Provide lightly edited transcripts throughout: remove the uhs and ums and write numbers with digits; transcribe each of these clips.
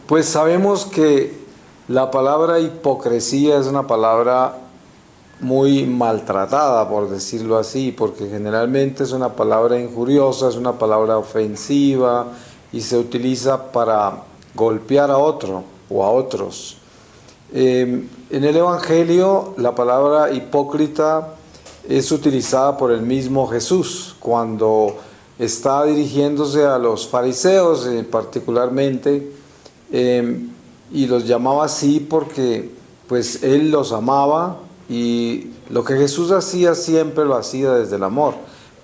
Pues sabemos que la palabra hipocresía es una palabra muy maltratada, por decirlo así, porque generalmente es una palabra injuriosa, es una palabra ofensiva y se utiliza para golpear a otro o a otros. En el Evangelio la palabra hipócrita es utilizada por el mismo Jesús cuando está dirigiéndose a los fariseos particularmente, y los llamaba así porque pues él los amaba, y lo que Jesús hacía siempre lo hacía desde el amor,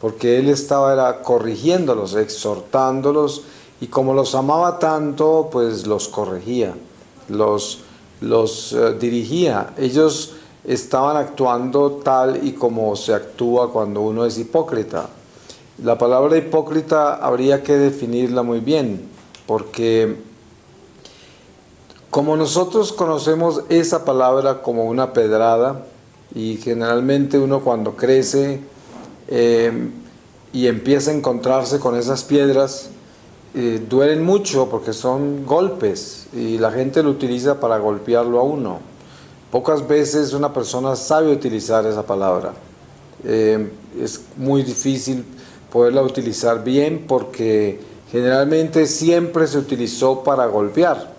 porque él estaba era corrigiéndolos, exhortándolos, y como los amaba tanto pues los corregía, los dirigía. Ellos estaban actuando tal y como se actúa cuando uno es hipócrita. La palabra hipócrita habría que definirla muy bien, porque como nosotros conocemos esa palabra como una pedrada, y generalmente uno cuando crece y empieza a encontrarse con esas piedras, duelen mucho porque son golpes y la gente lo utiliza para golpearlo a uno. Pocas veces una persona sabe utilizar esa palabra. Es muy difícil poderla utilizar bien porque generalmente siempre se utilizó para golpear.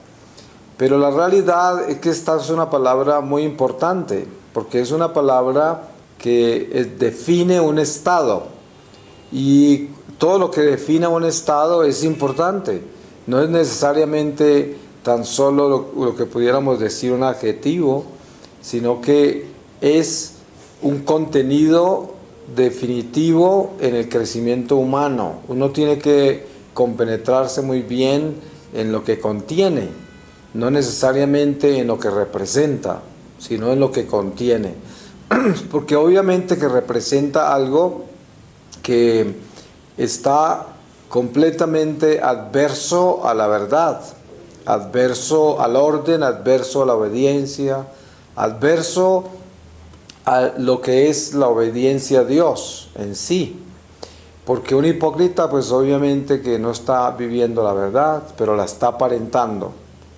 Pero la realidad es que esta es una palabra muy importante, porque es una palabra que define un estado, y todo lo que define un estado es importante. No es necesariamente tan solo lo que pudiéramos decir un adjetivo, sino que es un contenido definitivo en el crecimiento humano. Uno tiene que compenetrarse muy bien en lo que contiene, no necesariamente en lo que representa, sino en lo que contiene. Porque obviamente que representa algo que está completamente adverso a la verdad, adverso al orden, adverso a la obediencia, adverso a lo que es la obediencia a Dios en sí. Porque un hipócrita pues obviamente que no está viviendo la verdad, pero la está aparentando.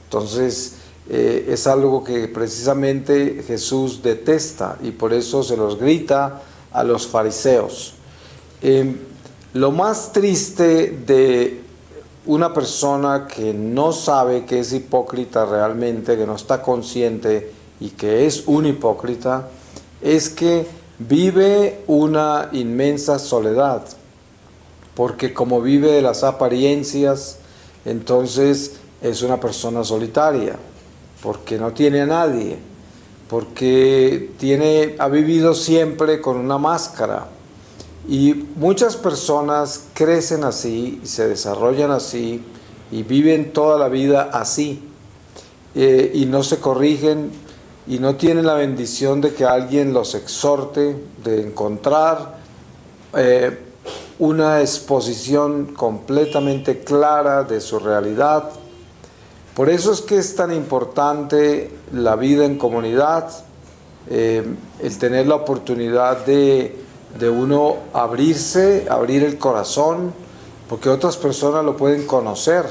Entonces es algo que precisamente Jesús detesta, y por eso se los grita a los fariseos. Lo más triste de una persona que no sabe que es hipócrita realmente, que no está consciente y que es un hipócrita, es que vive una inmensa soledad, porque como vive de las apariencias, entonces es una persona solitaria, porque no tiene a nadie, porque ha vivido siempre con una máscara. Y muchas personas crecen así, y se desarrollan así, y viven toda la vida así, y no se corrigen, y no tienen la bendición de que alguien los exhorte, de encontrar una exposición completamente clara de su realidad. Por eso es que es tan importante la vida en comunidad, el tener la oportunidad de uno abrir el corazón, porque otras personas lo pueden conocer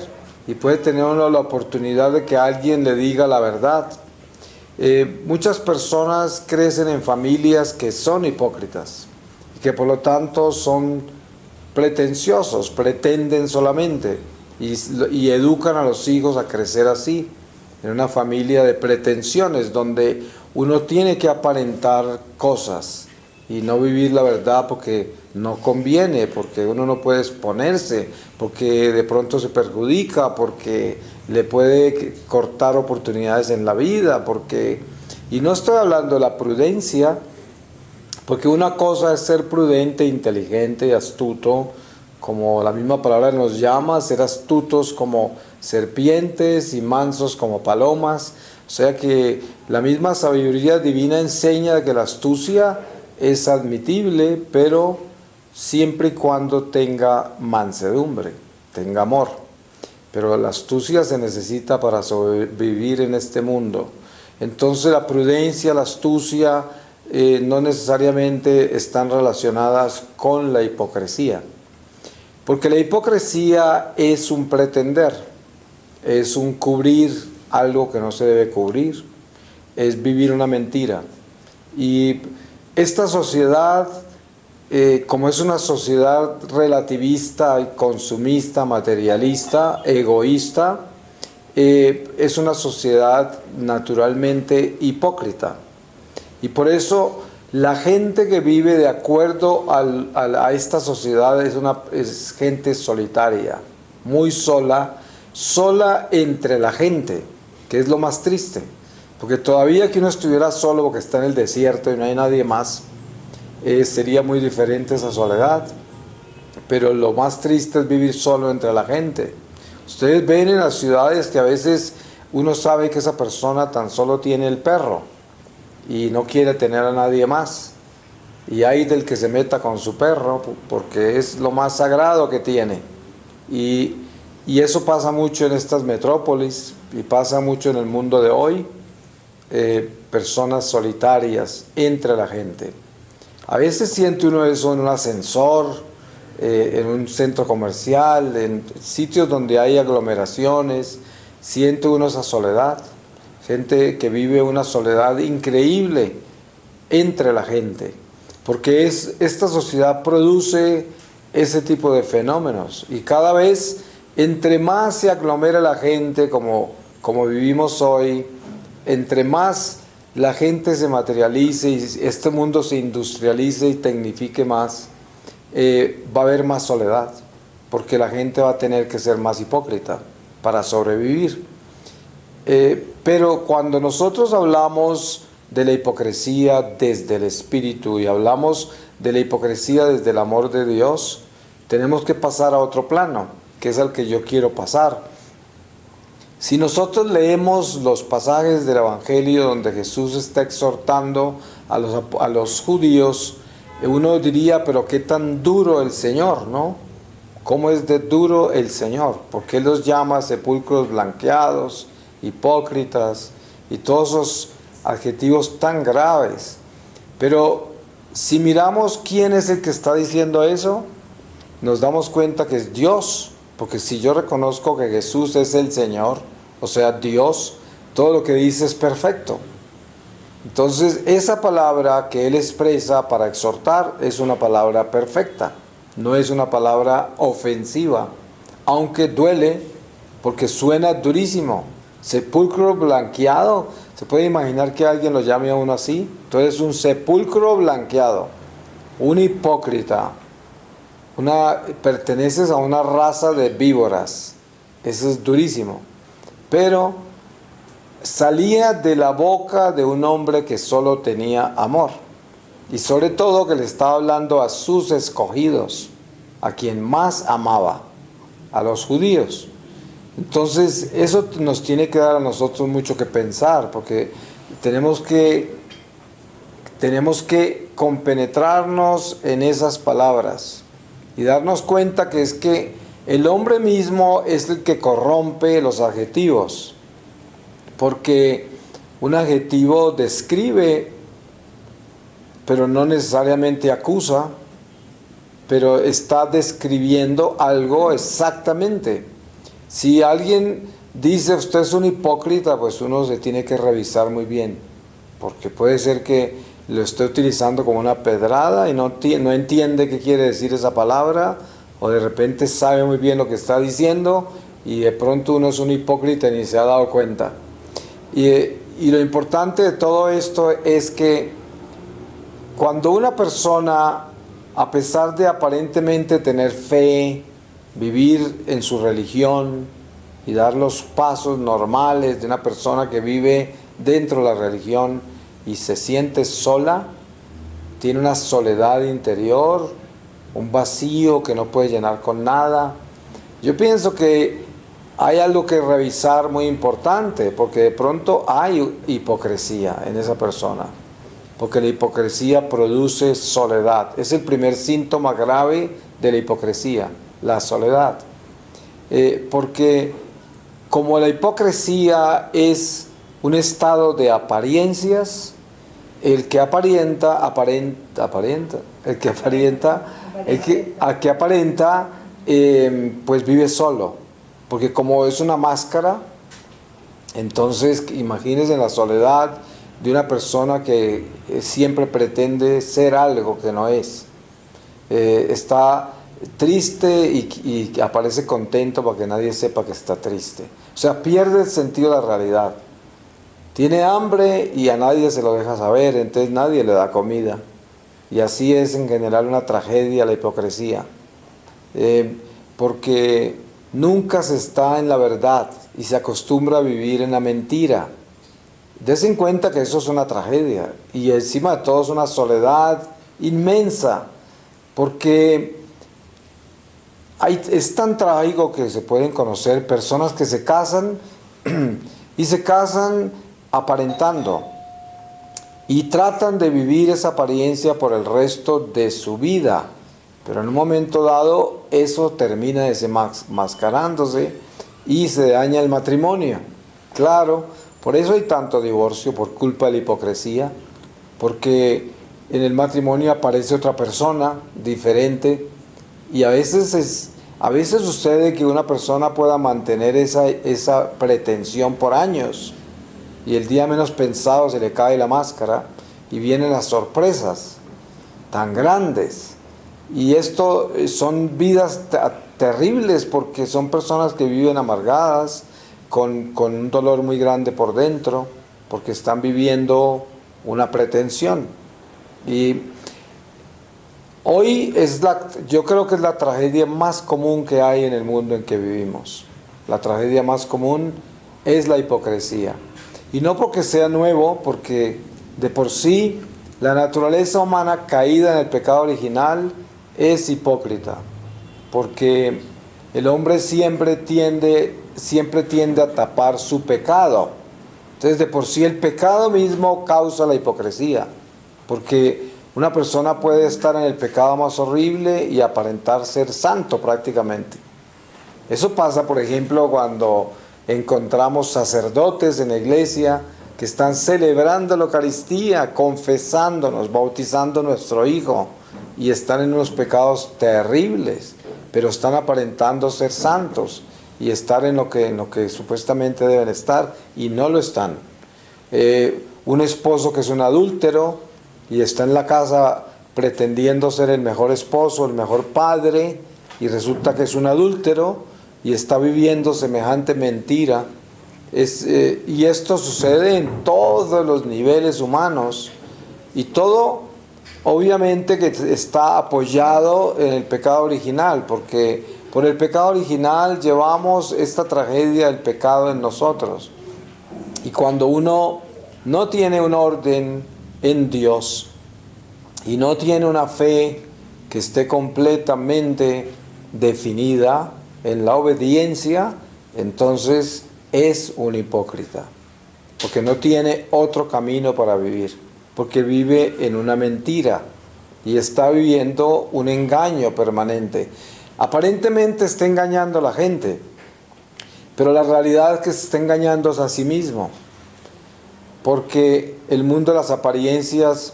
y puede tener uno la oportunidad de que alguien le diga la verdad. Muchas personas crecen en familias que son hipócritas y que por lo tanto son pretenciosos, pretenden solamente, y educan a los hijos a crecer así, en una familia de pretensiones donde uno tiene que aparentar cosas y no vivir la verdad porque no conviene, porque uno no puede exponerse, porque de pronto se perjudica, porque le puede cortar oportunidades en la vida, y no estoy hablando de la prudencia, porque una cosa es ser prudente, inteligente y astuto, como la misma palabra nos llama, ser astutos como serpientes y mansos como palomas. O sea que la misma sabiduría divina enseña que la astucia es admitible, pero siempre y cuando tenga mansedumbre, tenga amor. Pero la astucia se necesita para sobrevivir en este mundo. Entonces la prudencia, la astucia, no necesariamente están relacionadas con la hipocresía. Porque la hipocresía es un pretender, es un cubrir algo que no se debe cubrir, es vivir una mentira. Y esta sociedad, como es una sociedad relativista, consumista, materialista, egoísta, es una sociedad naturalmente hipócrita. Y por eso la gente que vive de acuerdo a esta sociedad es gente solitaria, muy sola, sola entre la gente, que es lo más triste. Porque todavía que uno estuviera solo porque está en el desierto y no hay nadie más, sería muy diferente esa soledad. Pero lo más triste es vivir solo entre la gente. Ustedes ven en las ciudades que a veces uno sabe que esa persona tan solo tiene el perro y no quiere tener a nadie más. Y hay del que se meta con su perro porque es lo más sagrado que tiene. Y eso pasa mucho en estas metrópolis y pasa mucho en el mundo de hoy. Personas solitarias entre la gente. A veces siente uno eso en un ascensor, en un centro comercial, en sitios donde hay aglomeraciones, siente uno esa soledad. Gente que vive una soledad increíble entre la gente, porque esta sociedad produce ese tipo de fenómenos y cada vez entre más se aglomera la gente como vivimos hoy, entre más la gente se materialice y este mundo se industrialice y tecnifique más, va a haber más soledad, porque la gente va a tener que ser más hipócrita para sobrevivir. Pero cuando nosotros hablamos de la hipocresía desde el Espíritu y hablamos de la hipocresía desde el amor de Dios, tenemos que pasar a otro plano, que es al que yo quiero pasar. Si nosotros leemos los pasajes del Evangelio donde Jesús está exhortando a los judíos, uno diría, pero qué tan duro el Señor, ¿no? ¿Cómo es de duro el Señor? ¿Por qué los llama sepulcros blanqueados, hipócritas y todos esos adjetivos tan graves? Pero si miramos quién es el que está diciendo eso, nos damos cuenta que es Dios, porque si yo reconozco que Jesús es el Señor, o sea, Dios, todo lo que dice es perfecto. Entonces, esa palabra que Él expresa para exhortar es una palabra perfecta, no es una palabra ofensiva, aunque duele, porque suena durísimo. Sepulcro blanqueado, ¿se puede imaginar que alguien lo llame a uno así? Entonces, un sepulcro blanqueado, un hipócrita, perteneces a una raza de víboras, eso es durísimo. Pero salía de la boca de un hombre que solo tenía amor. Y sobre todo que le estaba hablando a sus escogidos, a quien más amaba, a los judíos. Entonces eso nos tiene que dar a nosotros mucho que pensar, porque tenemos que compenetrarnos en esas palabras y darnos cuenta que es que el hombre mismo es el que corrompe los adjetivos, porque un adjetivo describe, pero no necesariamente acusa, pero está describiendo algo exactamente. Si alguien dice usted es un hipócrita, pues uno se tiene que revisar muy bien, porque puede ser que lo esté utilizando como una pedrada y no entiende qué quiere decir esa palabra, o de repente sabe muy bien lo que está diciendo y de pronto uno es un hipócrita y ni se ha dado cuenta. Y lo importante de todo esto es que cuando una persona, a pesar de aparentemente tener fe, vivir en su religión y dar los pasos normales de una persona que vive dentro de la religión y se siente sola, tiene una soledad interior, un vacío que no puede llenar con nada, yo pienso que hay algo que revisar muy importante, porque de pronto hay hipocresía en esa persona, porque la hipocresía produce soledad. Es el primer síntoma grave de la hipocresía, la soledad. Porque como la hipocresía es un estado de apariencias, el que aparenta, pues vive solo. porque como es una máscara, entonces imagínense la soledad de una persona que siempre pretende ser algo que no es. Está triste y aparece contento para que nadie sepa que está triste. O sea, pierde el sentido de la realidad. Tiene hambre y a nadie se lo deja saber, entonces nadie le da comida. Y así es en general una tragedia la hipocresía. Porque nunca se está en la verdad y se acostumbra a vivir en la mentira. Dese en cuenta que eso es una tragedia y encima de todo es una soledad inmensa, porque es tan trágico que se pueden conocer personas que se casan y se casan aparentando y tratan de vivir esa apariencia por el resto de su vida, pero en un momento dado eso termina desenmascarándose y se daña el matrimonio. Claro, por eso hay tanto divorcio por culpa de la hipocresía, porque en el matrimonio aparece otra persona diferente y a veces sucede que una persona pueda mantener esa pretensión por años y el día menos pensado se le cae la máscara y vienen las sorpresas tan grandes. Y esto son vidas terribles porque son personas que viven amargadas, con un dolor muy grande por dentro, porque están viviendo una pretensión. Y hoy yo creo que es la tragedia más común que hay en el mundo en que vivimos. La tragedia más común es la hipocresía. Y no porque sea nuevo, porque de por sí la naturaleza humana caída en el pecado original es hipócrita. Porque el hombre siempre tiende a tapar su pecado. Entonces de por sí el pecado mismo causa la hipocresía. Porque una persona puede estar en el pecado más horrible y aparentar ser santo prácticamente. Eso pasa, por ejemplo, cuando encontramos sacerdotes en la iglesia que están celebrando la Eucaristía, confesándonos, bautizando a nuestro hijo, y están en unos pecados terribles, pero están aparentando ser santos y estar en lo que supuestamente deben estar y no lo están. Un esposo que es un adúltero y está en la casa pretendiendo ser el mejor esposo, el mejor padre, y resulta que es un adúltero y está viviendo semejante mentira. Y esto sucede en todos los niveles humanos y todo obviamente que está apoyado en el pecado original, porque por el pecado original llevamos esta tragedia del pecado en nosotros. Y cuando uno no tiene un orden en Dios y no tiene una fe que esté completamente definida en la obediencia, entonces es un hipócrita, porque no tiene otro camino para vivir, porque vive en una mentira y está viviendo un engaño permanente. Aparentemente está engañando a la gente, pero la realidad es que se está engañando a sí mismo, porque el mundo de las apariencias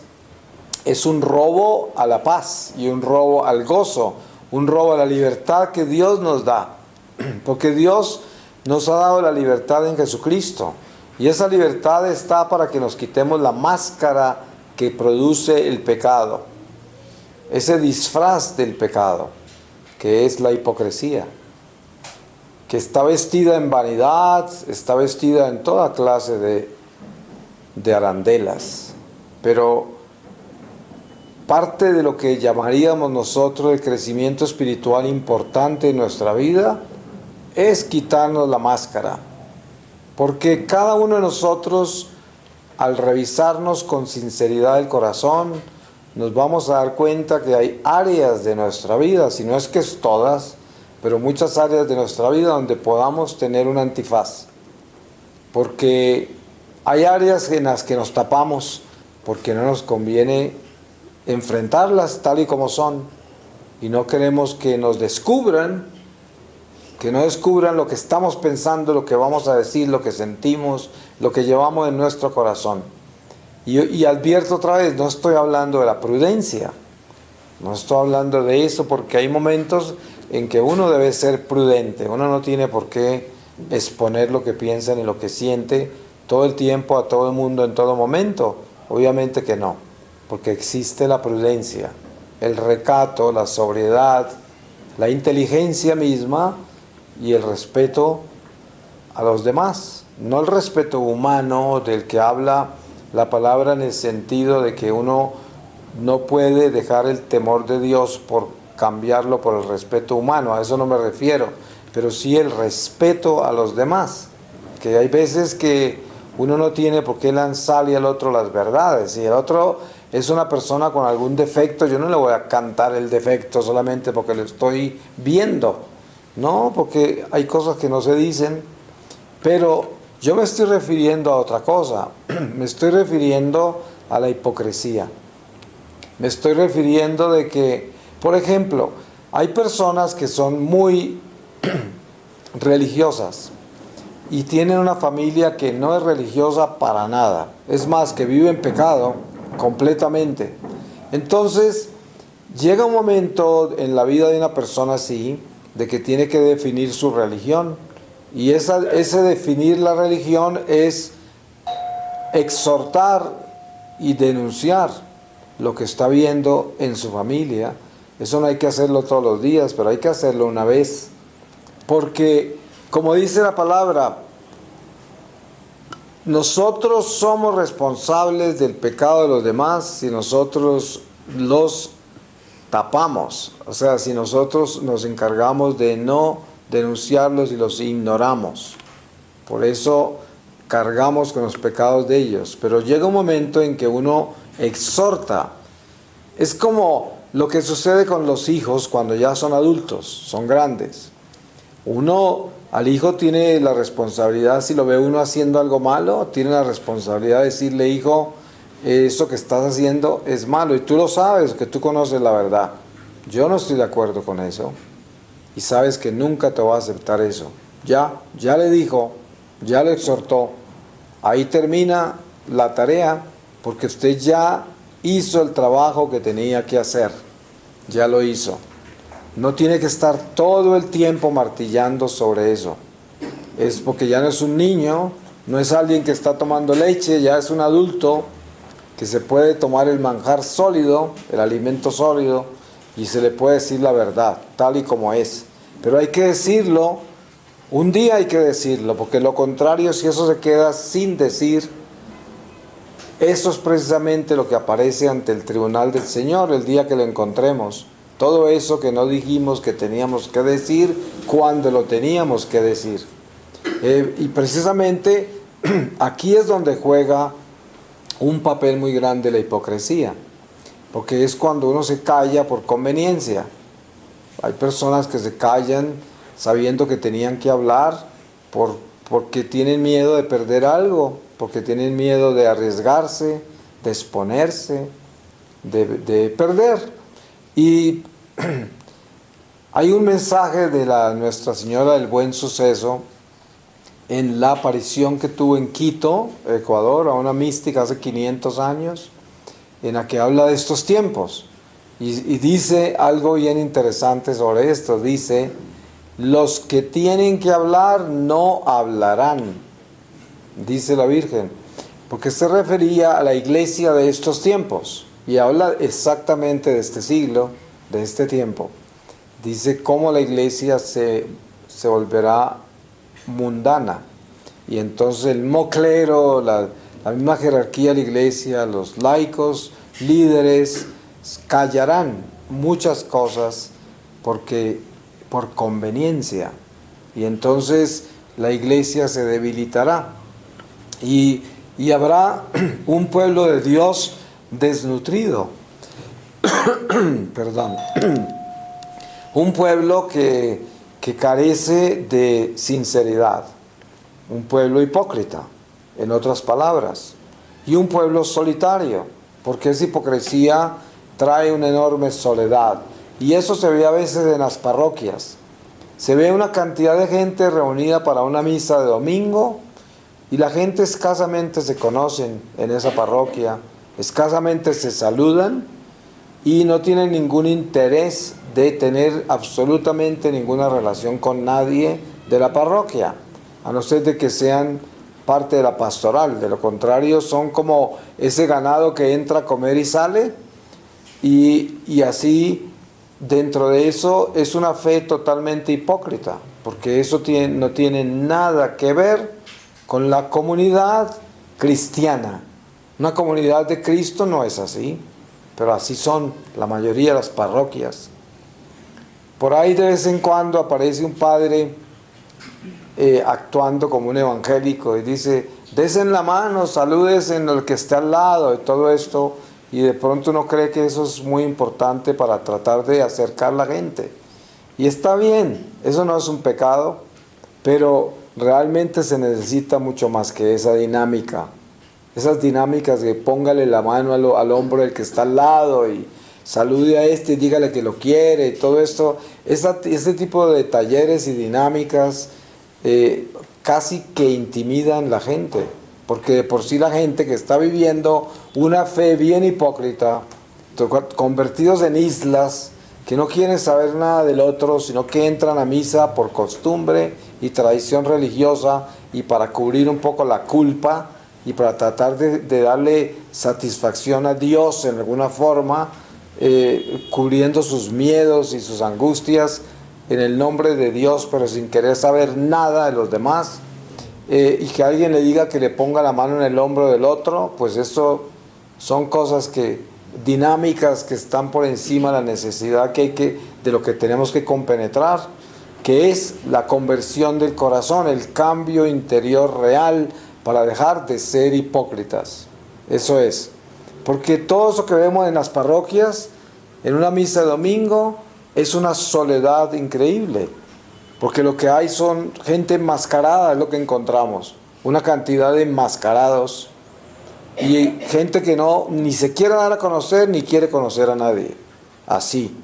es un robo a la paz y un robo al gozo, un robo a la libertad que Dios nos da, porque Dios nos ha dado la libertad en Jesucristo, y esa libertad está para que nos quitemos la máscara que produce el pecado, ese disfraz del pecado, que es la hipocresía, que está vestida en vanidad, está vestida en toda clase de arandelas. Pero parte de lo que llamaríamos nosotros el crecimiento espiritual importante en nuestra vida es quitarnos la máscara, porque cada uno de nosotros, al revisarnos con sinceridad el corazón, nos vamos a dar cuenta que hay áreas de nuestra vida, si no es que es todas, pero muchas áreas de nuestra vida donde podamos tener un antifaz, porque hay áreas en las que nos tapamos porque no nos conviene enfrentarlas tal y como son, y no queremos que nos descubran, que no descubran lo que estamos pensando, lo que vamos a decir, lo que sentimos, lo que llevamos en nuestro corazón. Y advierto otra vez, no estoy hablando de la prudencia, no estoy hablando de eso, porque hay momentos en que uno debe ser prudente. Uno no tiene por qué exponer lo que piensa ni lo que siente todo el tiempo a todo el mundo en todo momento. Obviamente que no, porque existe la prudencia, el recato, la sobriedad, la inteligencia misma y el respeto a los demás. No el respeto humano del que habla la palabra en el sentido de que uno no puede dejar el temor de Dios por cambiarlo por el respeto humano, a eso no me refiero, pero sí el respeto a los demás, que hay veces que uno no tiene por qué lanzarle al otro las verdades. Si el otro es una persona con algún defecto, yo no le voy a cantar el defecto solamente porque lo estoy viendo, no, porque hay cosas que no se dicen, pero yo me estoy refiriendo a otra cosa, me estoy refiriendo a la hipocresía, me estoy refiriendo de que, por ejemplo, hay personas que son muy religiosas y tienen una familia que no es religiosa para nada, es más, que vive en pecado completamente. Entonces, llega un momento en la vida de una persona así, de que tiene que definir su religión, y ese definir la religión es exhortar y denunciar lo que está viendo en su familia. Eso no hay que hacerlo todos los días, pero hay que hacerlo una vez, porque como dice la palabra, nosotros somos responsables del pecado de los demás si nosotros los tapamos, o sea, si nosotros nos encargamos de no denunciarlos y los ignoramos. Por eso cargamos con los pecados de ellos. Pero llega un momento en que uno exhorta. Es como lo que sucede con los hijos cuando ya son adultos, son grandes. Uno, al hijo tiene la responsabilidad, si lo ve uno haciendo algo malo, tiene la responsabilidad de decirle: hijo, eso que estás haciendo es malo, y tú lo sabes, que tú conoces la verdad. Yo no estoy de acuerdo con eso, y sabes que nunca te va a aceptar eso. Ya le dijo, ya le exhortó. Ahí termina la tarea, porque usted ya hizo el trabajo que tenía que hacer, ya lo hizo. No tiene que estar todo el tiempo martillando sobre eso. Es porque ya no es un niño, no es alguien que está tomando leche, ya es un adulto que se puede tomar el manjar sólido, el alimento sólido, y se le puede decir la verdad, tal y como es. Pero hay que decirlo, un día hay que decirlo, porque lo contrario, si eso se queda sin decir, eso es precisamente lo que aparece ante el tribunal del Señor el día que lo encontremos. Todo eso que no dijimos que teníamos que decir cuando lo teníamos que decir. Y precisamente aquí es donde juega un papel muy grande la hipocresía, porque es cuando uno se calla por conveniencia. Hay personas que se callan sabiendo que tenían que hablar porque tienen miedo de perder algo, porque tienen miedo de arriesgarse, de exponerse, de perder. Y hay un mensaje de Nuestra Señora del Buen Suceso en la aparición que tuvo en Quito, Ecuador, a una mística hace 500 años, en la que habla de estos tiempos. Y dice algo bien interesante sobre esto. Dice: los que tienen que hablar no hablarán, dice la Virgen, porque se refería a la iglesia de estos tiempos. Y habla exactamente de este siglo, de este tiempo. Dice cómo la iglesia se volverá mundana. Y entonces el clero, la misma jerarquía de la iglesia, los laicos, líderes, callarán muchas cosas por conveniencia. Y entonces la iglesia se debilitará. Y habrá un pueblo de Dios desnutrido. Perdón. Un pueblo que carece de sinceridad. Un pueblo hipócrita, en otras palabras. Y un pueblo solitario, porque esa hipocresía trae una enorme soledad. Y eso se ve a veces en las parroquias. Se ve una cantidad de gente reunida para una misa de domingo, y la gente escasamente se conocen en esa parroquia, escasamente se saludan, y no tienen ningún interés de tener absolutamente ninguna relación con nadie de la parroquia, a no ser de que sean parte de la pastoral. De lo contrario, son como ese ganado que entra a comer y sale, y así dentro de eso es una fe totalmente hipócrita, porque eso no tiene nada que ver con la comunidad cristiana. Una comunidad de Cristo no es así, pero así son la mayoría de las parroquias. Por ahí de vez en cuando aparece un padre actuando como un evangélico y dice, desen la mano, salúdesen al que esté al lado, y todo esto, y de pronto uno cree que eso es muy importante para tratar de acercar a la gente. Y está bien, eso no es un pecado, pero realmente se necesita mucho más que esa dinámica. Esas dinámicas de póngale la mano al hombro del que está al lado y salude a este y dígale que lo quiere y todo esto. Este tipo de talleres y dinámicas casi que intimidan la gente, porque de por sí la gente que está viviendo una fe bien hipócrita, convertidos en islas, que no quieren saber nada del otro, sino que entran a misa por costumbre y tradición religiosa y para cubrir un poco la culpa y para tratar de darle satisfacción a Dios en alguna forma, cubriendo sus miedos y sus angustias en el nombre de Dios, pero sin querer saber nada de los demás, y que alguien le diga que le ponga la mano en el hombro del otro, pues esto son cosas dinámicas que están por encima de la necesidad de lo que tenemos que compenetrar, que es la conversión del corazón, el cambio interior real para dejar de ser hipócritas. Eso es. Porque todo eso que vemos en las parroquias, en una misa de domingo, es una soledad increíble. Porque lo que hay son gente enmascarada, es lo que encontramos. Una cantidad de enmascarados y gente que ni se quiere dar a conocer ni quiere conocer a nadie. Así.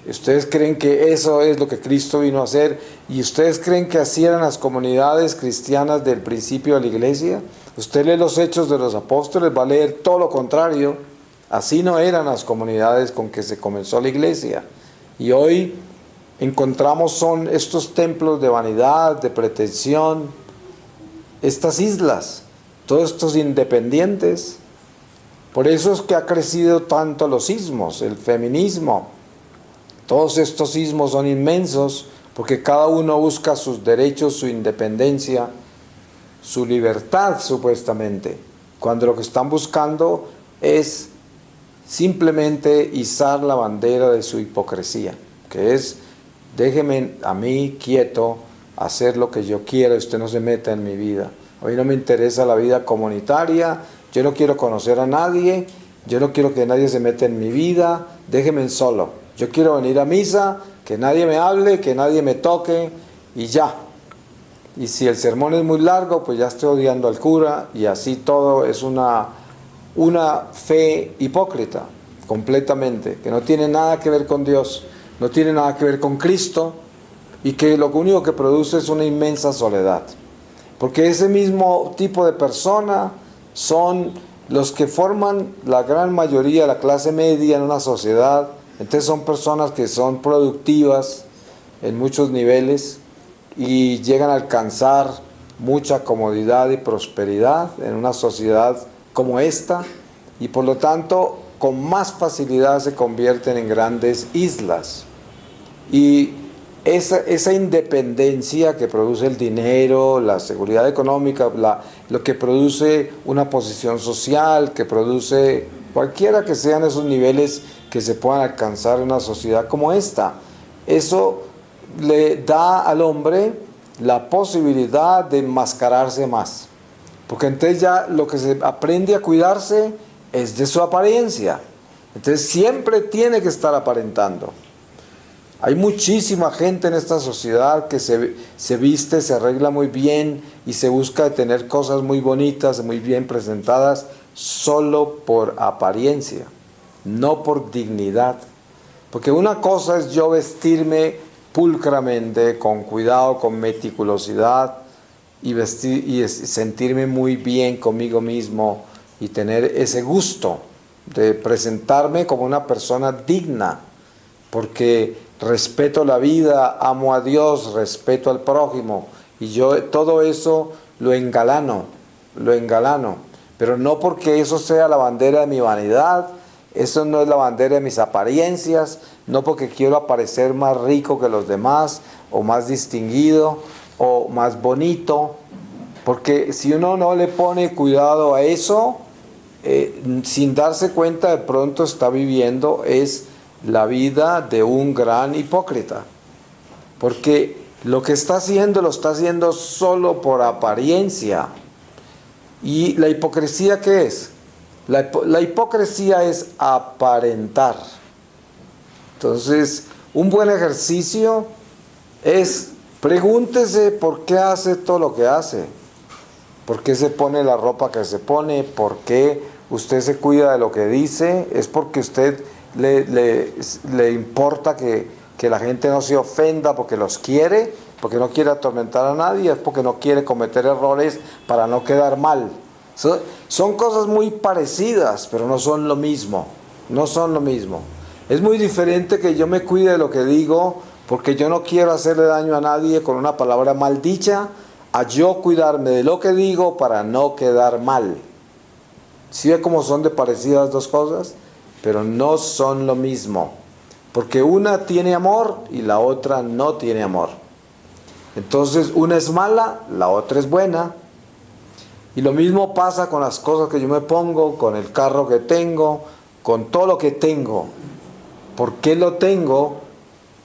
¿Ustedes creen que eso es lo que Cristo vino a hacer? ¿Y ustedes creen que así eran las comunidades cristianas del principio de la iglesia? Usted lee los Hechos de los Apóstoles, va a leer todo lo contrario. Así no eran las comunidades con que se comenzó la iglesia. Y hoy encontramos son estos templos de vanidad, de pretensión, estas islas, todos estos independientes. Por eso es que ha crecido tanto los ismos, el feminismo. Todos estos ismos son inmensos porque cada uno busca sus derechos, su independencia, su libertad supuestamente, cuando lo que están buscando es simplemente izar la bandera de su hipocresía, que es, déjeme a mí quieto, hacer lo que yo quiera, usted no se meta en mi vida. A mí no me interesa la vida comunitaria, yo no quiero conocer a nadie, yo no quiero que nadie se meta en mi vida, déjeme en solo. Yo quiero venir a misa, que nadie me hable, que nadie me toque y ya. Y si el sermón es muy largo, pues ya estoy odiando al cura y así todo es una fe hipócrita, completamente, que no tiene nada que ver con Dios, no tiene nada que ver con Cristo y que lo único que produce es una inmensa soledad. Porque ese mismo tipo de persona son los que forman la gran mayoría de la clase media en una sociedad. Entonces son personas que son productivas en muchos niveles y llegan a alcanzar mucha comodidad y prosperidad en una sociedad como esta, y por lo tanto con más facilidad se convierten en grandes islas. Y esa independencia que produce el dinero, la seguridad económica, lo que produce una posición social, que produce cualquiera que sean esos niveles que se puedan alcanzar en una sociedad como esta, eso le da al hombre la posibilidad de enmascararse más, porque entonces ya lo que se aprende a cuidarse es de su apariencia, entonces siempre tiene que estar aparentando. Hay muchísima gente en esta sociedad que se viste, se arregla muy bien y se busca tener cosas muy bonitas, muy bien presentadas, solo por apariencia, no por dignidad. Porque una cosa es yo vestirme pulcramente, con cuidado, con meticulosidad, y sentirme muy bien conmigo mismo y tener ese gusto. de presentarme como una persona digna, porque respeto la vida, amo a Dios, respeto al prójimo, y yo todo eso lo engalano, pero no porque eso sea la bandera de mi vanidad, eso no es la bandera de mis apariencias, no porque quiero aparecer más rico que los demás, o más distinguido, o más bonito, porque si uno no le pone cuidado a eso, sin darse cuenta de pronto está viviendo es la vida de un gran hipócrita, porque lo que está haciendo lo está haciendo solo por apariencia. ¿Y la hipocresía qué es? La hipocresía es aparentar. Entonces, un buen ejercicio es pregúntese por qué hace todo lo que hace, por qué se pone la ropa que se pone, por qué usted se cuida de lo que dice, es porque usted le importa que la gente no se ofenda porque los quiere, porque no quiere atormentar a nadie, es porque no quiere cometer errores para no quedar mal. Son cosas muy parecidas, pero no son lo mismo, no son lo mismo. Es muy diferente que yo me cuide de lo que digo porque yo no quiero hacerle daño a nadie con una palabra mal dicha, a yo cuidarme de lo que digo para no quedar mal. ¿Sí ve cómo son de parecidas dos cosas? Pero no son lo mismo, porque una tiene amor y la otra no tiene amor. Entonces una es mala, la otra es buena. Y lo mismo pasa con las cosas que yo me pongo, con el carro que tengo, con todo lo que tengo. ¿Por qué lo tengo?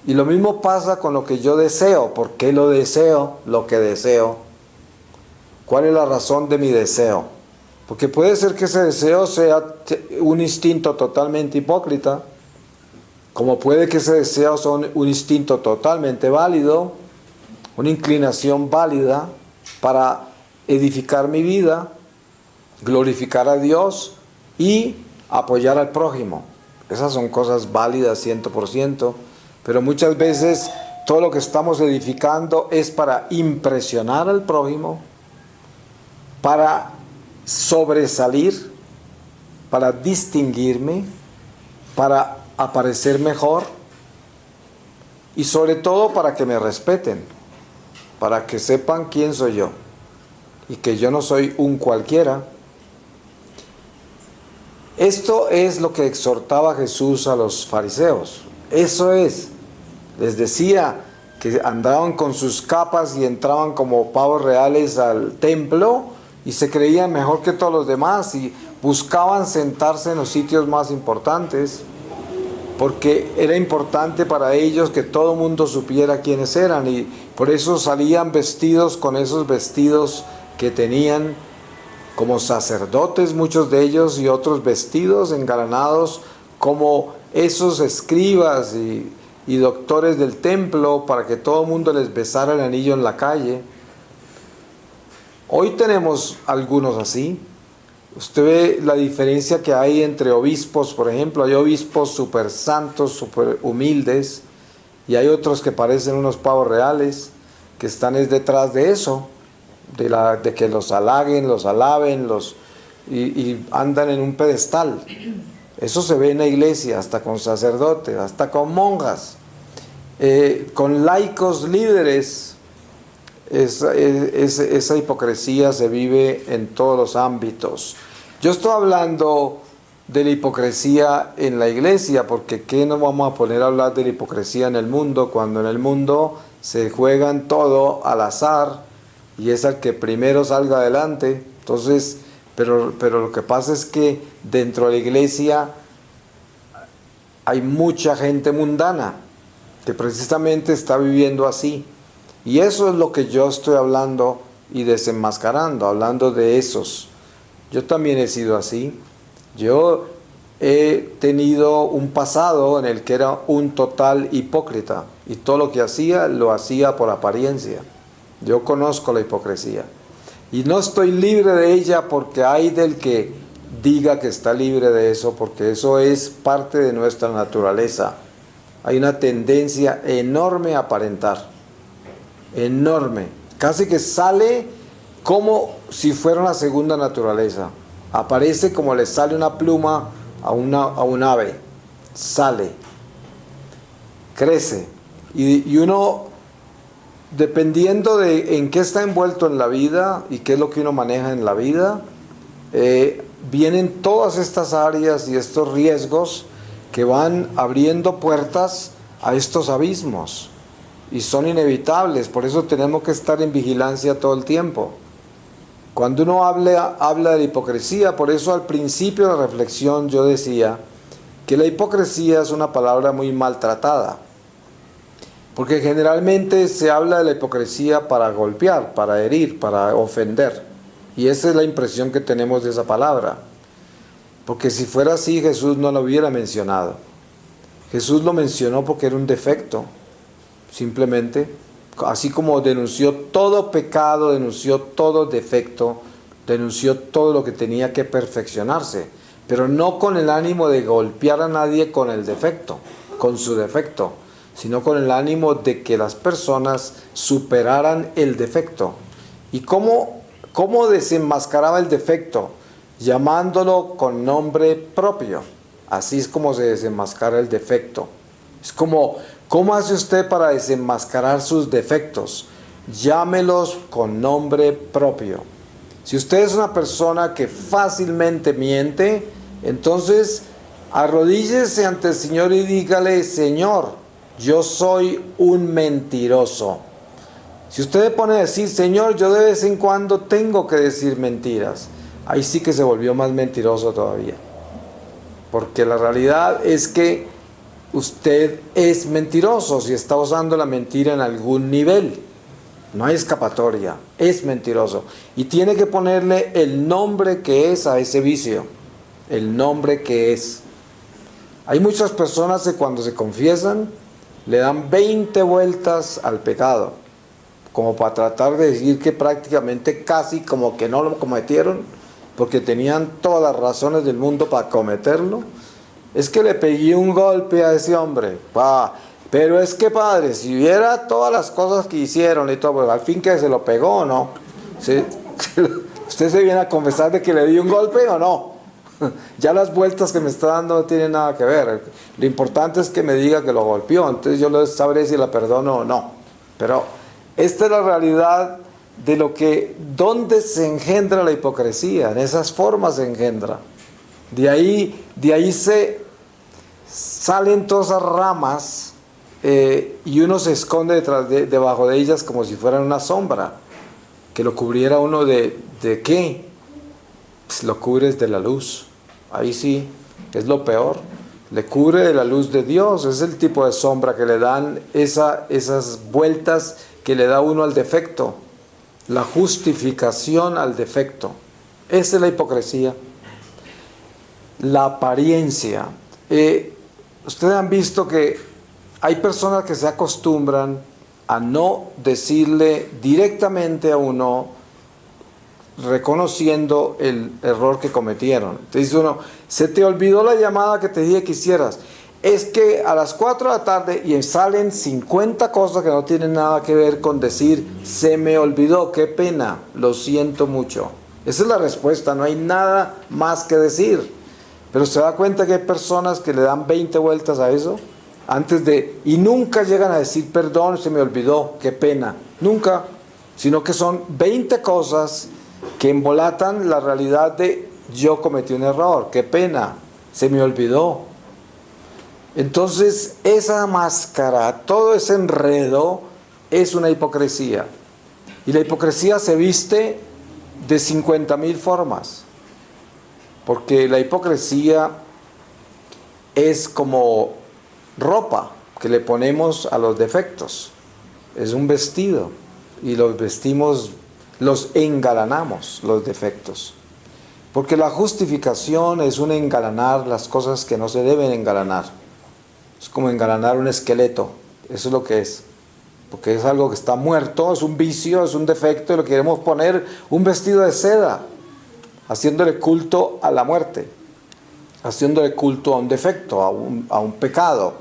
Y lo mismo pasa con lo que yo deseo. ¿Por qué lo deseo? Lo que deseo. ¿Cuál es la razón de mi deseo? Porque puede ser que ese deseo sea un instinto totalmente hipócrita, como puede que ese deseo sea un instinto totalmente válido, una inclinación válida para edificar mi vida, glorificar a Dios y apoyar al prójimo. Esas son cosas válidas 100%, pero muchas veces todo lo que estamos edificando es para impresionar al prójimo, para sobresalir, para distinguirme, para aparecer mejor y sobre todo para que me respeten, para que sepan quién soy yo y que yo no soy un cualquiera. Esto es lo que exhortaba Jesús a los fariseos. Eso es. Les decía que andaban con sus capas y entraban como pavos reales al templo y se creían mejor que todos los demás y buscaban sentarse en los sitios más importantes porque era importante para ellos que todo el mundo supiera quiénes eran y por eso salían vestidos con esos vestidos que tenían como sacerdotes muchos de ellos y otros vestidos engalanados como esos escribas y doctores del templo para que todo el mundo les besara el anillo en la calle. Hoy tenemos algunos así. Usted ve la diferencia que hay entre obispos, por ejemplo, hay obispos súper santos, súper humildes, y hay otros que parecen unos pavos reales, que están es detrás de eso, de que los halaguen, los alaben, y andan en un pedestal. Eso se ve en la iglesia, hasta con sacerdotes, hasta con monjas, con laicos líderes. Esa hipocresía se vive en todos los ámbitos. Yo estoy hablando de la hipocresía en la iglesia, porque ¿qué nos vamos a poner a hablar de la hipocresía en el mundo cuando en el mundo se juegan todo al azar y es el que primero salga adelante? Entonces, pero lo que pasa es que dentro de la iglesia hay mucha gente mundana que precisamente está viviendo así. Y eso es lo que yo estoy hablando y desenmascarando, hablando de esos. Yo también he sido así. Yo he tenido un pasado en el que era un total hipócrita y todo lo que hacía lo hacía por apariencia. Yo conozco la hipocresía y no estoy libre de ella porque hay del que diga que está libre de eso, porque eso es parte de nuestra naturaleza. Hay una tendencia enorme a aparentar. Enorme, casi que sale como si fuera una segunda naturaleza, aparece como le sale una pluma a un ave, sale, crece, y uno, dependiendo de en qué está envuelto en la vida y qué es lo que uno maneja en la vida, vienen todas estas áreas y estos riesgos que van abriendo puertas a estos abismos y son inevitables. Por eso tenemos que estar en vigilancia todo el tiempo. Cuando uno habla de la hipocresía, por eso al principio de la reflexión yo decía que la hipocresía es una palabra muy maltratada, porque generalmente se habla de la hipocresía para golpear, para herir, para ofender, y esa es la impresión que tenemos de esa palabra, porque si fuera así Jesús no lo hubiera mencionado. Jesús lo mencionó porque era un defecto, simplemente. Así como denunció todo pecado, denunció todo defecto, denunció todo lo que tenía que perfeccionarse, pero no con el ánimo de golpear a nadie con el defecto, con su defecto, sino con el ánimo de que las personas superaran el defecto. ¿Y cómo desenmascaraba el defecto? Llamándolo con nombre propio. Así es como se desenmascara el defecto. Es como, ¿cómo hace usted para desenmascarar sus defectos? Llámelos con nombre propio. Si usted es una persona que fácilmente miente, entonces arrodíllese ante el Señor y dígale: Señor, yo soy un mentiroso. Si usted le pone a decir: Señor, yo de vez en cuando tengo que decir mentiras, ahí sí que se volvió más mentiroso todavía. Porque la realidad es que usted es mentiroso si está usando la mentira en algún nivel. No hay escapatoria, es mentiroso. Y tiene que ponerle el nombre que es a ese vicio, el nombre que es. Hay muchas personas que cuando se confiesan le dan 20 vueltas al pecado, como para tratar de decir que prácticamente casi como que no lo cometieron, porque tenían todas las razones del mundo para cometerlo. Es que le pegué un golpe a ese hombre, pero es que, padre, si viera todas las cosas que hicieron y todo, pues al fin que se lo pegó, ¿no? ¿Sí? ¿Usted se viene a confesar de que le di un golpe o no? Ya las vueltas que me está dando no tienen nada que ver. Lo importante es que me diga que lo golpeó, entonces yo lo sabré si la perdono o no. Pero esta es la realidad de dónde se engendra la hipocresía. En esas formas se engendra. De ahí se salen todas esas ramas, y uno se esconde debajo de ellas como si fueran una sombra, que lo cubriera uno ¿de qué? Pues lo cubres de la luz. Ahí sí, es lo peor. Le cubre de la luz de Dios. Es el tipo de sombra que le dan esas vueltas que le da uno al defecto. La justificación al defecto. Esa es la hipocresía. La apariencia. Ustedes han visto que hay personas que se acostumbran a no decirle directamente a uno, reconociendo el error que cometieron. Te dice uno: se te olvidó la llamada que te dije que hicieras. Es que a las 4 de la tarde, y salen 50 cosas que no tienen nada que ver con decir: se me olvidó, qué pena, lo siento mucho. Esa es la respuesta, no hay nada más que decir. Pero se da cuenta que hay personas que le dan 20 vueltas a eso y nunca llegan a decir: perdón, se me olvidó, qué pena. Nunca, sino que son 20 cosas que embolatan la realidad de: yo cometí un error, qué pena, se me olvidó. Entonces esa máscara, todo ese enredo es una hipocresía. Y la hipocresía se viste de 50,000 formas. Porque la hipocresía es como ropa que le ponemos a los defectos. Es un vestido y los vestimos, los engalanamos, los defectos. Porque la justificación es un engalanar las cosas que no se deben engalanar. Es como engalanar un esqueleto, eso es lo que es. Porque es algo que está muerto, es un vicio, es un defecto, y lo queremos poner un vestido de seda, haciéndole culto a la muerte, haciéndole culto a un defecto, a un pecado.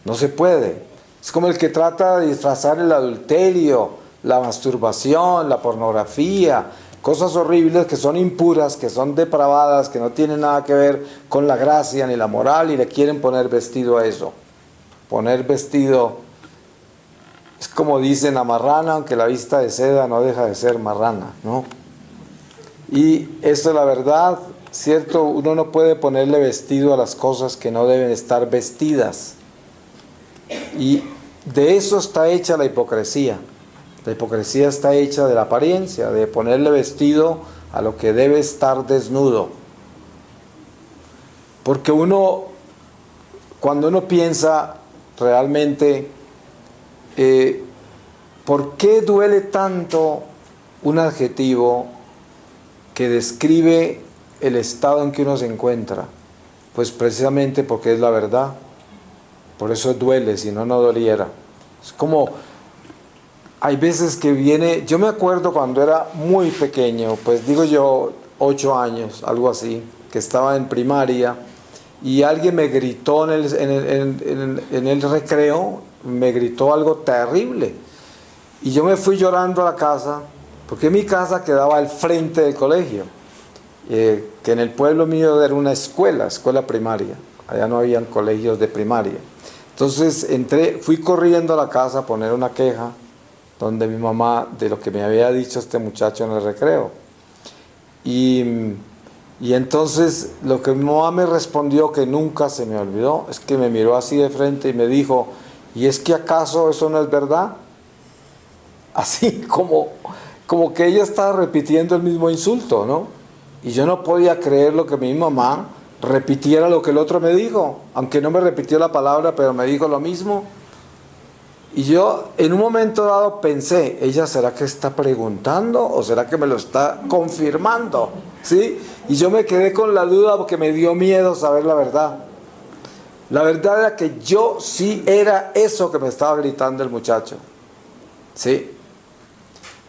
No se puede. Es como el que trata de disfrazar el adulterio, la masturbación, la pornografía, cosas horribles que son impuras, que son depravadas, que no tienen nada que ver con la gracia ni la moral, y le quieren poner vestido a eso. Poner vestido, es como dicen, la marrana, aunque la vista de seda no deja de ser marrana, ¿no? Y esto es la verdad, ¿cierto? Uno no puede ponerle vestido a las cosas que no deben estar vestidas. Y de eso está hecha la hipocresía. La hipocresía está hecha de la apariencia, de ponerle vestido a lo que debe estar desnudo. Porque uno, cuando uno piensa realmente, ¿por qué duele tanto un adjetivo que describe el estado en que uno se encuentra? Pues precisamente porque es la verdad. Por eso duele, si no, no doliera. Es como, hay veces que viene, yo me acuerdo cuando era muy pequeño, pues digo yo, 8 años, algo así, que estaba en primaria, y alguien me gritó en el recreo, me gritó algo terrible. Y yo me fui llorando a la casa, porque mi casa quedaba al frente del colegio, que en el pueblo mío era una escuela primaria, allá no habían colegios de primaria. Entonces fui corriendo a la casa a poner una queja donde mi mamá, de lo que me había dicho este muchacho en el recreo. Y entonces lo que mi mamá me respondió, que nunca se me olvidó, es que me miró así de frente y me dijo, ¿y es que acaso eso no es verdad? Así como que ella estaba repitiendo el mismo insulto, ¿no? Y yo no podía creer lo que mi mamá repitiera lo que el otro me dijo, aunque no me repitió la palabra, pero me dijo lo mismo. Y yo en un momento dado pensé, ¿ella será que está preguntando o será que me lo está confirmando? ¿Sí? Y yo me quedé con la duda porque me dio miedo saber la verdad. La verdad era que yo sí era eso que me estaba gritando el muchacho. ¿Sí?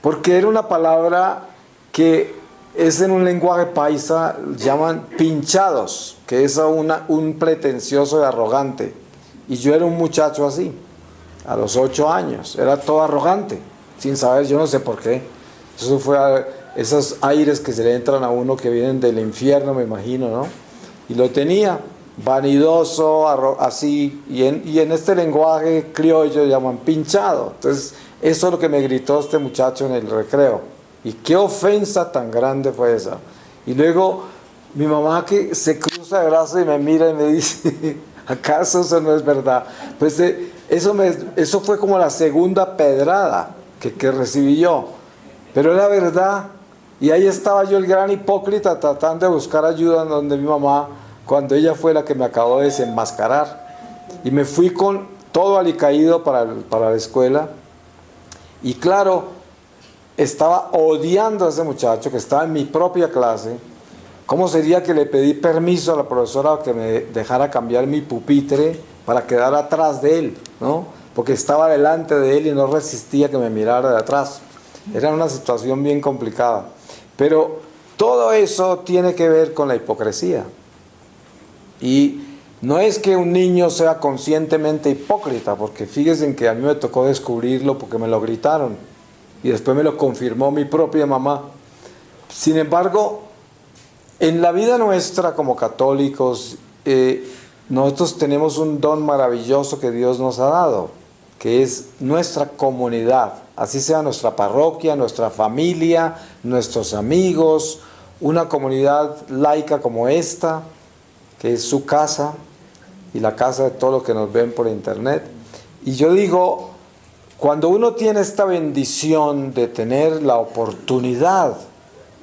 Porque era una palabra que es en un lenguaje paisa, llaman pinchados, que es un pretencioso y arrogante. Y yo era un muchacho así. A los 8 años, era todo arrogante, sin saber, yo no sé por qué. Eso fue esos aires que se le entran a uno que vienen del infierno, me imagino, ¿no? Y lo tenía, vanidoso, así, y en este lenguaje criollo llaman pinchado. Entonces, eso es lo que me gritó este muchacho en el recreo. Y qué ofensa tan grande fue esa. Y luego, mi mamá que se cruza de brazos y me mira y me dice, ¿acaso eso no es verdad? Pues eso fue como la segunda pedrada que recibí yo. Pero era verdad. Y ahí estaba yo, el gran hipócrita, tratando de buscar ayuda en donde mi mamá, cuando ella fue la que me acabó de desenmascarar. Y me fui con todo alicaído para la escuela. Y claro, estaba odiando a ese muchacho que estaba en mi propia clase. ¿Cómo sería que le pedí permiso a la profesora que me dejara cambiar mi pupitre para quedar atrás de él, ¿no? Porque estaba delante de él y no resistía que me mirara de atrás. Era una situación bien complicada. Pero todo eso tiene que ver con la hipocresía. Y no es que un niño sea conscientemente hipócrita, porque fíjense en que a mí me tocó descubrirlo porque me lo gritaron. Y después me lo confirmó mi propia mamá. Sin embargo, en la vida nuestra como católicos, nosotros tenemos un don maravilloso que Dios nos ha dado, que es nuestra comunidad, así sea nuestra parroquia, nuestra familia, nuestros amigos, una comunidad laica como esta, que es su casa y la casa de todos los que nos ven por internet. Y yo digo, cuando uno tiene esta bendición de tener la oportunidad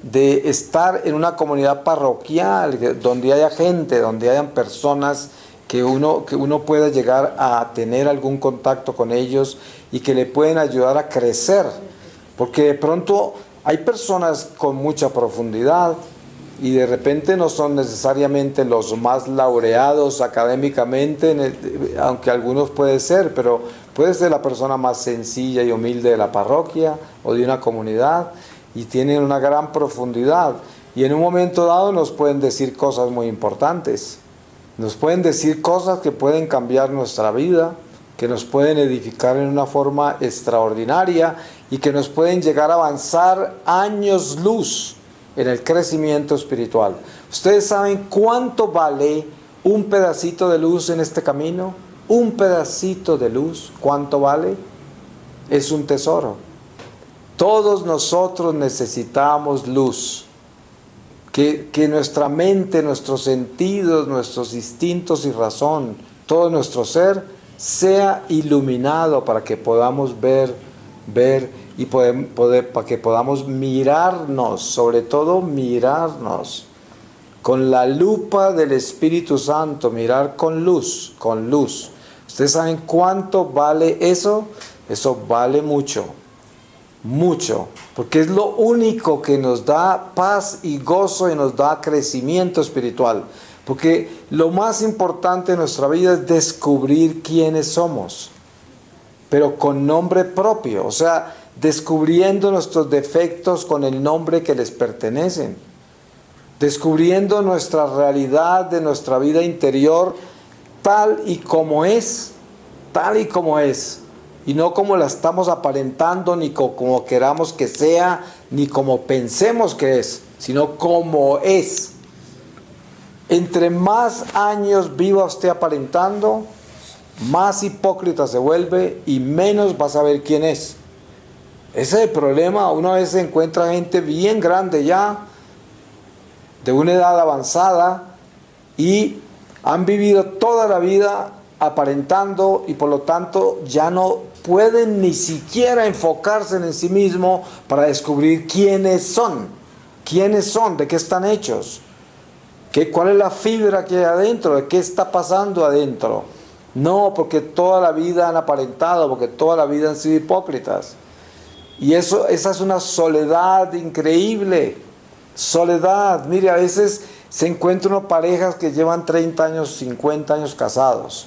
de estar en una comunidad parroquial, donde haya gente, donde hayan personas que uno pueda llegar a tener algún contacto con ellos y que le pueden ayudar a crecer, porque de pronto hay personas con mucha profundidad y de repente no son necesariamente los más laureados académicamente, aunque algunos puede ser, pero puede ser la persona más sencilla y humilde de la parroquia o de una comunidad, y tienen una gran profundidad, y en un momento dado nos pueden decir cosas muy importantes, nos pueden decir cosas que pueden cambiar nuestra vida, que nos pueden edificar en una forma extraordinaria y que nos pueden llegar a avanzar años luz en el crecimiento espiritual. ¿Ustedes saben cuánto vale un pedacito de luz en este camino? Un pedacito de luz, ¿cuánto vale? Es un tesoro. Todos nosotros necesitamos luz. Que nuestra mente, nuestros sentidos, nuestros instintos y razón, todo nuestro ser, sea iluminado para que podamos ver y para que podamos mirarnos, sobre todo mirarnos con la lupa del Espíritu Santo, mirar con luz, con luz. ¿Ustedes saben cuánto vale eso? Eso vale mucho, mucho, porque es lo único que nos da paz y gozo y nos da crecimiento espiritual. Porque lo más importante en nuestra vida es descubrir quiénes somos, pero con nombre propio, o sea, descubriendo nuestros defectos con el nombre que les pertenecen, descubriendo nuestra realidad de nuestra vida interior tal y como es, y no como la estamos aparentando, ni como queramos que sea, ni como pensemos que es, sino como es. Entre más años viva usted aparentando, más hipócrita se vuelve y menos va a saber quién es. Ese es el problema. Una vez se encuentra gente bien grande ya, de una edad avanzada, y han vivido toda la vida aparentando y por lo tanto ya no pueden ni siquiera enfocarse en sí mismo para descubrir quiénes son, de qué están hechos. ¿Cuál es la fibra que hay adentro? ¿De qué está pasando adentro? No, porque toda la vida han aparentado, porque toda la vida han sido hipócritas. Y esa es una soledad increíble. Soledad. Mire, a veces se encuentran parejas que llevan 30 años, 50 años casados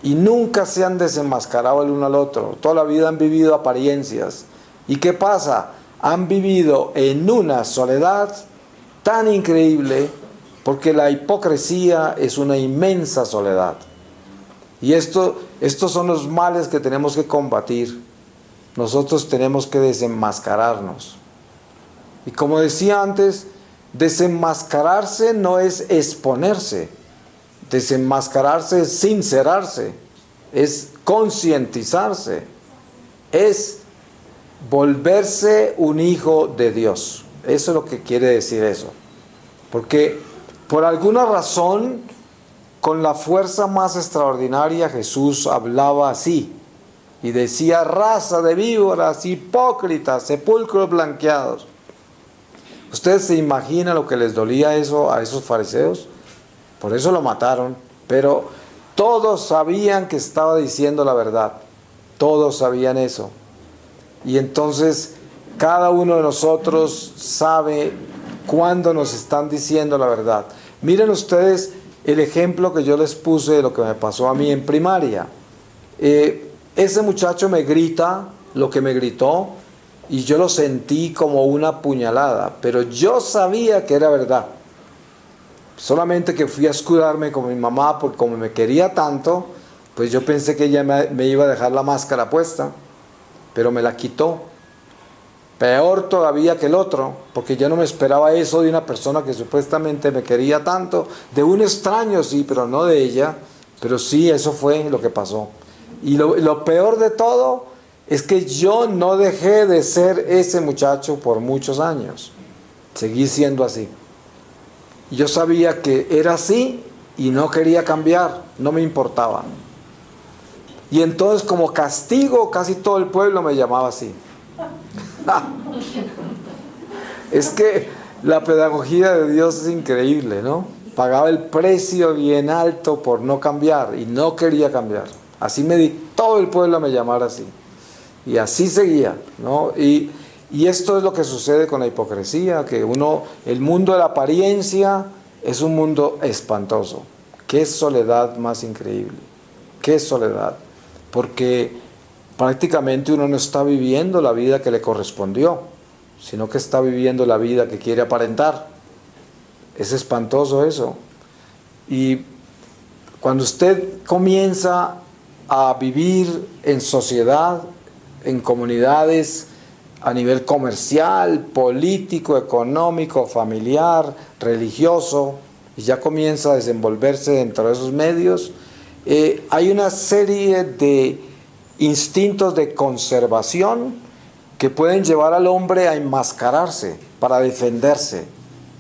y nunca se han desenmascarado el uno al otro. Toda la vida han vivido apariencias. ¿Y qué pasa? Han vivido en una soledad tan increíble, porque la hipocresía es una inmensa soledad. Y estos son los males que tenemos que combatir. Nosotros tenemos que desenmascararnos. Y como decía antes, desenmascararse no es exponerse. Desenmascararse es sincerarse, es concientizarse, es volverse un hijo de Dios. Eso es lo que quiere decir eso. Porque por alguna razón, con la fuerza más extraordinaria, Jesús hablaba así y decía: raza de víboras, hipócritas, sepulcros blanqueados. ¿Ustedes se imaginan lo que les dolía eso a esos fariseos? Por eso lo mataron, pero todos sabían que estaba diciendo la verdad, todos sabían eso. Y entonces cada uno de nosotros sabe cuando nos están diciendo la verdad. Miren ustedes el ejemplo que yo les puse de lo que me pasó a mí en primaria. Ese muchacho me grita lo que me gritó y yo lo sentí como una puñalada, pero yo sabía que era verdad. Solamente que fui a escudarme con mi mamá, porque como me quería tanto, pues yo pensé que ella me iba a dejar la máscara puesta, pero me la quitó. Peor todavía que el otro, porque yo no me esperaba eso de una persona que supuestamente me quería tanto, de un extraño sí, pero no de ella, pero sí, eso fue lo que pasó. Y lo peor de todo es que yo no dejé de ser ese muchacho por muchos años, seguí siendo así. Yo sabía que era así y no quería cambiar, no me importaba. Y entonces, como castigo, casi todo el pueblo me llamaba así. Es que la pedagogía de Dios es increíble, ¿no? Pagaba el precio bien alto por no cambiar y no quería cambiar. Así me dictó el pueblo a me llamar así. Y así seguía, ¿no? Y esto es lo que sucede con la hipocresía, que el mundo de la apariencia es un mundo espantoso. Qué soledad más increíble, qué soledad, porque prácticamente uno no está viviendo la vida que le correspondió, sino que está viviendo la vida que quiere aparentar. Es espantoso eso. Y cuando usted comienza a vivir en sociedad, en comunidades, a nivel comercial, político, económico, familiar, religioso, y ya comienza a desenvolverse dentro de esos medios, hay una serie de instintos de conservación que pueden llevar al hombre a enmascararse para defenderse,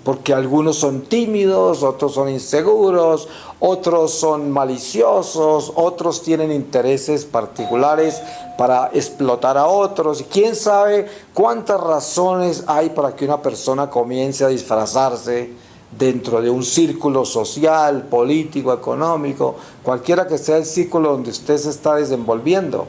porque algunos son tímidos, otros son inseguros, otros son maliciosos, otros tienen intereses particulares para explotar a otros. Y quién sabe cuántas razones hay para que una persona comience a disfrazarse dentro de un círculo social, político, económico, cualquiera que sea el círculo donde usted se está desenvolviendo.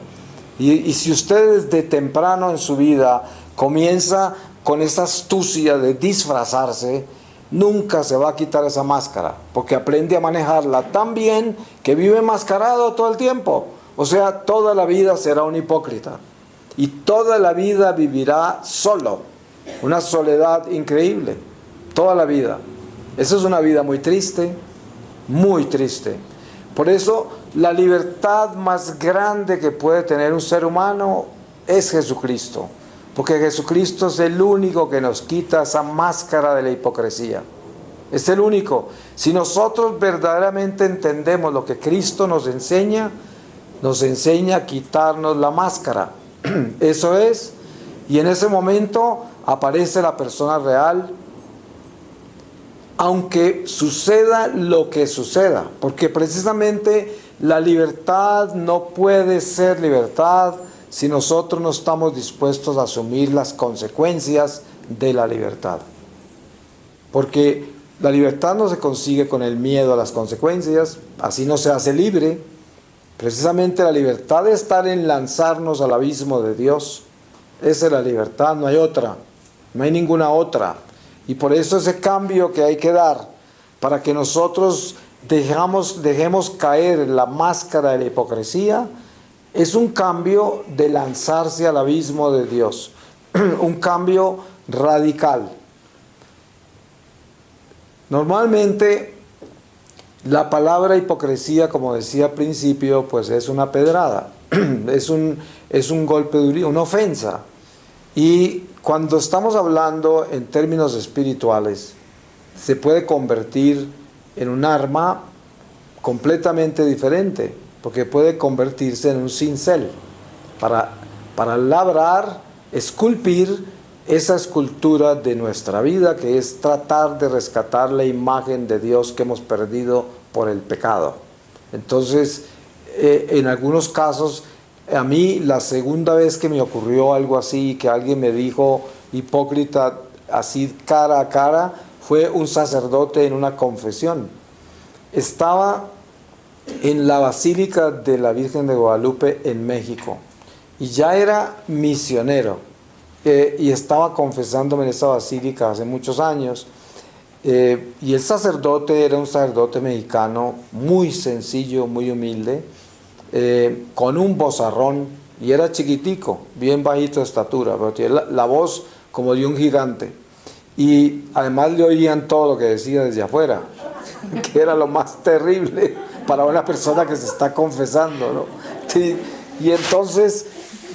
Y si usted desde temprano en su vida comienza con esa astucia de disfrazarse, nunca se va a quitar esa máscara, porque aprende a manejarla tan bien que vive enmascarado todo el tiempo. O sea, toda la vida será un hipócrita y toda la vida vivirá solo, una soledad increíble, toda la vida. Esa es una vida muy triste, muy triste. Por eso, la libertad más grande que puede tener un ser humano es Jesucristo. Porque Jesucristo es el único que nos quita esa máscara de la hipocresía. Es el único. Si nosotros verdaderamente entendemos lo que Cristo nos enseña a quitarnos la máscara. Eso es. Y en ese momento aparece la persona real, aunque suceda lo que suceda, porque precisamente la libertad no puede ser libertad si nosotros no estamos dispuestos a asumir las consecuencias de la libertad. Porque la libertad no se consigue con el miedo a las consecuencias, así no se hace libre. Precisamente la libertad de estar en lanzarnos al abismo de Dios, esa es la libertad, no hay otra, no hay ninguna otra. Y por eso ese cambio que hay que dar, para que nosotros dejemos caer la máscara de la hipocresía, es un cambio de lanzarse al abismo de Dios, un cambio radical. Normalmente la palabra hipocresía, como decía al principio, pues es una pedrada, es un golpe duro, una ofensa. Y cuando estamos hablando en términos espirituales, se puede convertir en un arma completamente diferente, porque puede convertirse en un cincel para labrar, esculpir esa escultura de nuestra vida, que es tratar de rescatar la imagen de Dios que hemos perdido por el pecado. Entonces, en algunos casos, a mí la segunda vez que me ocurrió algo así, que alguien me dijo hipócrita así cara a cara, fue un sacerdote en una confesión. Estaba en la Basílica de la Virgen de Guadalupe en México y ya era misionero, y estaba confesándome en esa basílica hace muchos años, y el sacerdote era un sacerdote mexicano muy sencillo, muy humilde, con un vozarrón, y era chiquitico, bien bajito de estatura, pero tiene la voz como de un gigante, y además le oían todo lo que decía desde afuera, que era lo más terrible para una persona que se está confesando, ¿no? Y entonces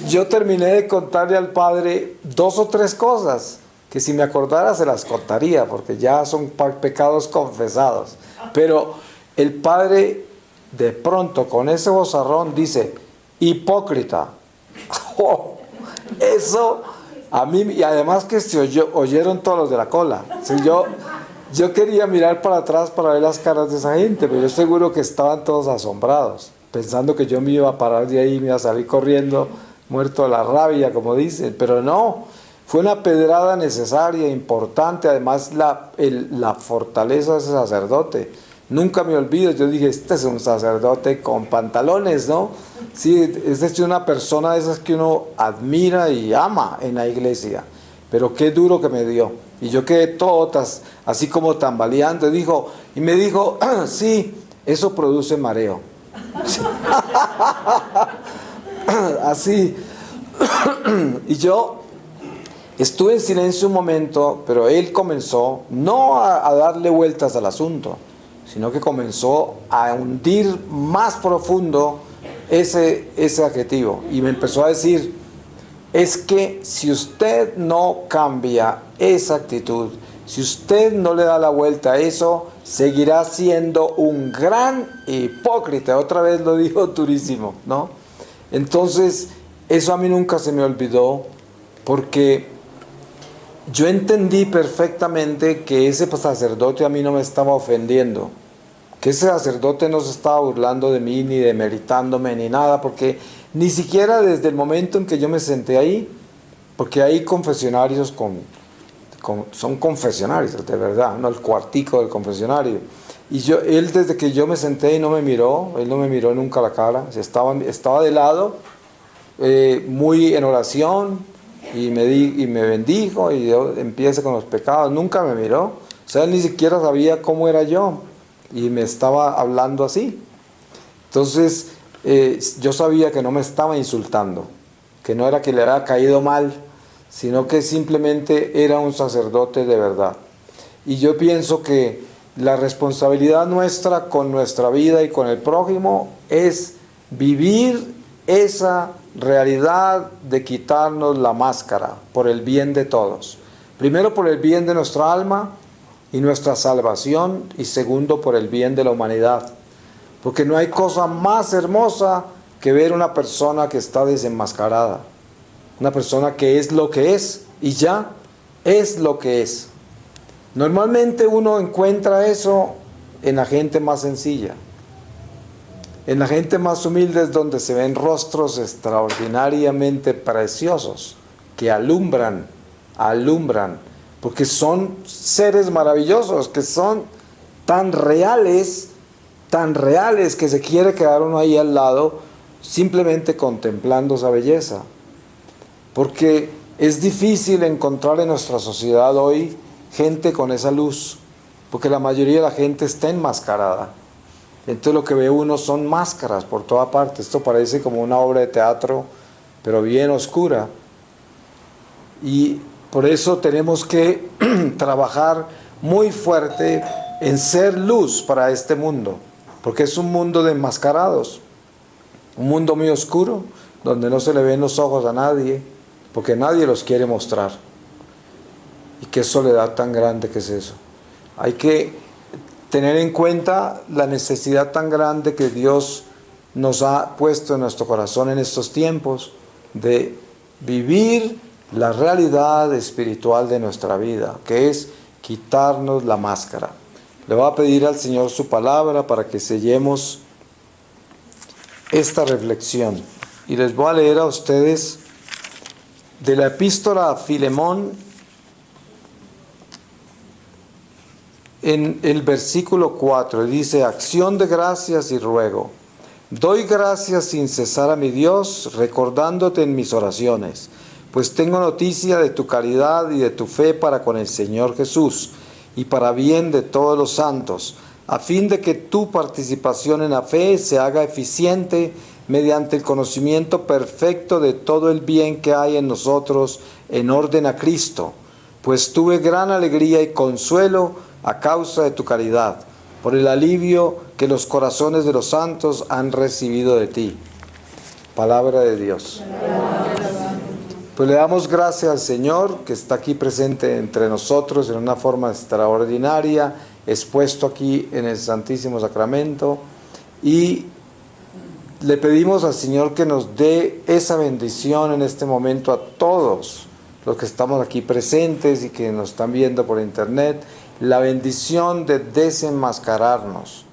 yo terminé de contarle al padre 2 o 3 cosas que si me acordara se las contaría, porque ya son pecados confesados. Pero el padre de pronto con ese vozarrón dice, hipócrita. Oh, eso a mí, y además que se oyeron todos los de la cola. Si yo quería mirar para atrás para ver las caras de esa gente, pero yo seguro que estaban todos asombrados, pensando que yo me iba a parar de ahí, me iba a salir corriendo, muerto de la rabia, como dicen. Pero no, fue una pedrada necesaria, importante. Además la fortaleza de ese sacerdote, nunca me olvido. Yo dije, este es un sacerdote con pantalones, ¿no? Sí, es una persona de esas que uno admira y ama en la iglesia. Pero qué duro que me dio. Y yo quedé todo así como tambaleando. Y me dijo, sí, eso produce mareo. Así. Y yo estuve en silencio un momento, pero él comenzó no a darle vueltas al asunto, sino que comenzó a hundir más profundo ese adjetivo. Y me empezó a decir, es que si usted no cambia esa actitud, si usted no le da la vuelta a eso, seguirá siendo un gran hipócrita. Otra vez lo dijo durísimo, ¿no? Entonces, eso a mí nunca se me olvidó, porque yo entendí perfectamente que ese sacerdote a mí no me estaba ofendiendo, que ese sacerdote no se estaba burlando de mí, ni demeritándome, ni nada, porque ni siquiera desde el momento en que yo me senté ahí, porque hay confesionarios son confesionarios, de verdad, no el cuartico del confesionario. Y él desde que yo me senté y no me miró, él no me miró nunca a la cara, estaba de lado, muy en oración, y me bendijo, y yo empiece con los pecados, nunca me miró, o sea, él ni siquiera sabía cómo era yo, y me estaba hablando así. Entonces, yo sabía que no me estaba insultando, que no era que le había caído mal, sino que simplemente era un sacerdote de verdad. Y yo pienso que la responsabilidad nuestra con nuestra vida y con el prójimo es vivir esa realidad de quitarnos la máscara por el bien de todos. Primero por el bien de nuestra alma y nuestra salvación, y segundo por el bien de la humanidad. Porque no hay cosa más hermosa que ver una persona que está desenmascarada. Una persona que es lo que es y ya es lo que es. Normalmente uno encuentra eso en la gente más sencilla. En la gente más humilde es donde se ven rostros extraordinariamente preciosos que alumbran, porque son seres maravillosos, que son tan reales que se quiere quedar uno ahí al lado simplemente contemplando esa belleza. Porque es difícil encontrar en nuestra sociedad hoy gente con esa luz, porque la mayoría de la gente está enmascarada. Entonces lo que ve uno son máscaras por toda parte. Esto parece como una obra de teatro, pero bien oscura. Y por eso tenemos que trabajar muy fuerte en ser luz para este mundo, porque es un mundo de enmascarados, un mundo muy oscuro, donde no se le ven los ojos a nadie, porque nadie los quiere mostrar. Y qué soledad tan grande que es eso. Hay que tener en cuenta la necesidad tan grande que Dios nos ha puesto en nuestro corazón en estos tiempos de vivir la realidad espiritual de nuestra vida, que es quitarnos la máscara. Le voy a pedir al Señor su palabra para que sellemos esta reflexión. Y les voy a leer a ustedes de la epístola a Filemón, en el versículo 4, dice: acción de gracias y ruego. Doy gracias sin cesar a mi Dios, recordándote en mis oraciones, pues tengo noticia de tu caridad y de tu fe para con el Señor Jesús, y para bien de todos los santos, a fin de que tu participación en la fe se haga eficiente mediante el conocimiento perfecto de todo el bien que hay en nosotros en orden a Cristo. Pues tuve gran alegría y consuelo a causa de tu caridad, por el alivio que los corazones de los santos han recibido de ti. Palabra de Dios. Pues le damos gracias al Señor, que está aquí presente entre nosotros en una forma extraordinaria, expuesto aquí en el Santísimo Sacramento, y le pedimos al Señor que nos dé esa bendición en este momento a todos los que estamos aquí presentes y que nos están viendo por internet, la bendición de desenmascararnos,